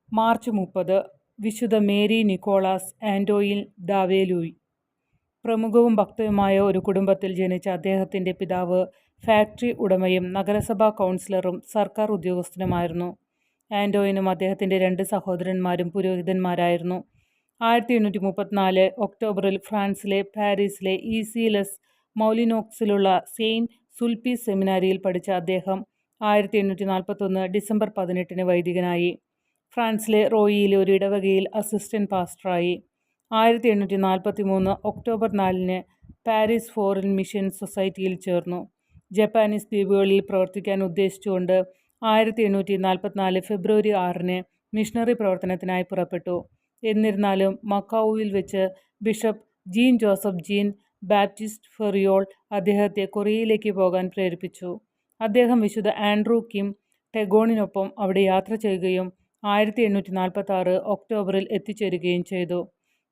March 30 വിശുദ്ധ Mary Nicholas ആൻറ്റോയിൻ ഡാവേലൂയ്. പ്രമുഖവും ഭക്തയുമായ ഒരു കുടുംബത്തിൽ ജനിച്ച അദ്ദേഹത്തിൻ്റെ പിതാവ് ഫാക്ടറി ഉടമയും നഗരസഭാ കൗൺസിലറും സർക്കാർ ഉദ്യോഗസ്ഥനുമായിരുന്നു. ആൻറ്റോയിനും അദ്ദേഹത്തിൻ്റെ 2 സഹോദരന്മാരും പുരോഹിതന്മാരായിരുന്നു. 1834 ഒക്ടോബറിൽ ഫ്രാൻസിലെ പാരീസിലെ ഈസി-ലെസ് മൗലിനോക്സിലുള്ള സെയിൻറ്റ് സുൽപ്പീസ് സെമിനാരിയിൽ പഠിച്ച അദ്ദേഹം 1841 ഡിസംബർ 18 വൈദികനായി. ഫ്രാൻസിലെ റോയിയിലെ ഒരു ഇടവകയിൽ അസിസ്റ്റന്റ് പാസ്റ്ററായി. 1843 ഒക്ടോബർ 4 പാരീസ് ഫോറിൻ മിഷൻ സൊസൈറ്റിയിൽ ചേർന്നു. ജപ്പാനീസ് ദ്വീപുകളിൽ പ്രവർത്തിക്കാൻ ഉദ്ദേശിച്ചുകൊണ്ട് 1844 ഫെബ്രുവരി 6 മിഷണറി പ്രവർത്തനത്തിനായി പുറപ്പെട്ടു. എന്നിരുന്നാലും മക്കാവുവിൽ വെച്ച് bishop Jean Joseph Jean Baptiste Ferreol അദ്ദേഹത്തെ കൊറിയയിലേക്ക് പോകാൻ പ്രേരിപ്പിച്ചു. അദ്ദേഹം വിശുദ്ധ ആൻഡ്രൂ കിം ടെഗോണിനൊപ്പം അവിടെ യാത്ര ചെയ്യുകയും 1846 ഒക്ടോബറിൽ എത്തിച്ചേരുകയും ചെയ്തു.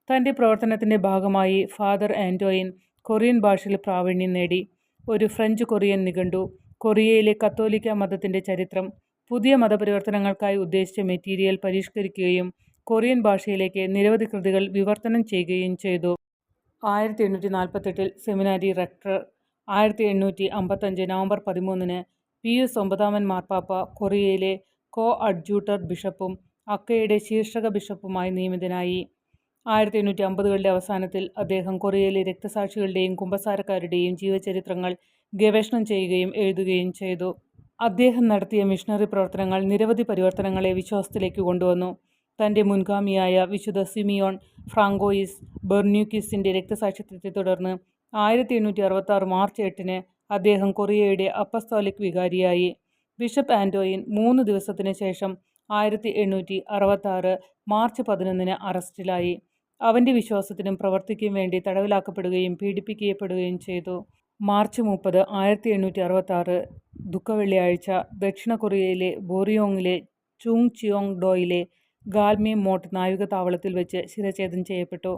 തൻ്റെ പ്രവർത്തനത്തിൻ്റെ ഭാഗമായി ഫാദർ ആൻറ്റോയിൻ കൊറിയൻ ഭാഷയിൽ പ്രാവീണ്യം നേടി. ഒരു ഫ്രഞ്ച് കൊറിയൻ നിഘണ്ടു, കൊറിയയിലെ കത്തോലിക്ക മതത്തിൻ്റെ ചരിത്രം, പുതിയ മതപരിവർത്തനങ്ങൾക്കായി ഉദ്ദേശിച്ച മെറ്റീരിയൽ പരിഷ്കരിക്കുകയും കൊറിയൻ ഭാഷയിലേക്ക് നിരവധി കൃതികൾ വിവർത്തനം ചെയ്യുകയും ചെയ്തു. 1848 സെമിനാരി റെക്ടർ. 1855 നവംബർ 13 പിയൂസ് 9 മാർപ്പാപ്പ കൊറിയയിലെ കോ-അഡ്ജൂട്ടർ ബിഷപ്പും അക്കയുടെ ശീർഷക ബിഷപ്പുമായി നിയമിതനായി. 1850കളുടെ അവസാനത്തിൽ അദ്ദേഹം കൊറിയയിലെ രക്തസാക്ഷികളുടെയും കുമ്പസാരക്കാരുടെയും ജീവചരിത്രങ്ങൾ ഗവേഷണം ചെയ്യുകയും എഴുതുകയും ചെയ്തു. അദ്ദേഹം നടത്തിയ മിഷണറി പ്രവർത്തനങ്ങൾ നിരവധി പരിവർത്തനങ്ങളെ വിശ്വാസത്തിലേക്ക് കൊണ്ടുവന്നു. തൻ്റെ മുൻഗാമിയായ വിശുദ്ധ സിമിയോൺ ഫ്രാങ്കോയിസ് ബെർണ്യൂക്കിസിൻ്റെ രക്തസാക്ഷിത്വത്തെ തുടർന്ന് 1866 മാർച്ച് 8 അദ്ദേഹം കൊറിയയുടെ അപ്പസ്തോലിക് വികാരിയായി. ബിഷപ്പ് ആൻറ്റോയിൻ 3 ദിവസത്തിന് ശേഷം 1866 മാർച്ച് 11 അറസ്റ്റിലായി. അവൻ്റെ വിശ്വാസത്തിനും പ്രവൃത്തിക്കും വേണ്ടി തടവിലാക്കപ്പെടുകയും പീഡിപ്പിക്കപ്പെടുകയും ചെയ്തു. മാർച്ച് 30 1866 ദുഃഖവെള്ളിയാഴ്ച ദക്ഷിണ കൊറിയയിലെ ബോറിയോങ്ങിലെ ചുങ്ചിയോങ്ഡോയിലെ ഗാൽമേ മോട്ട് നാവികതാവളത്തിൽ വെച്ച് ശിരച്ഛേദം ചെയ്യപ്പെട്ടു.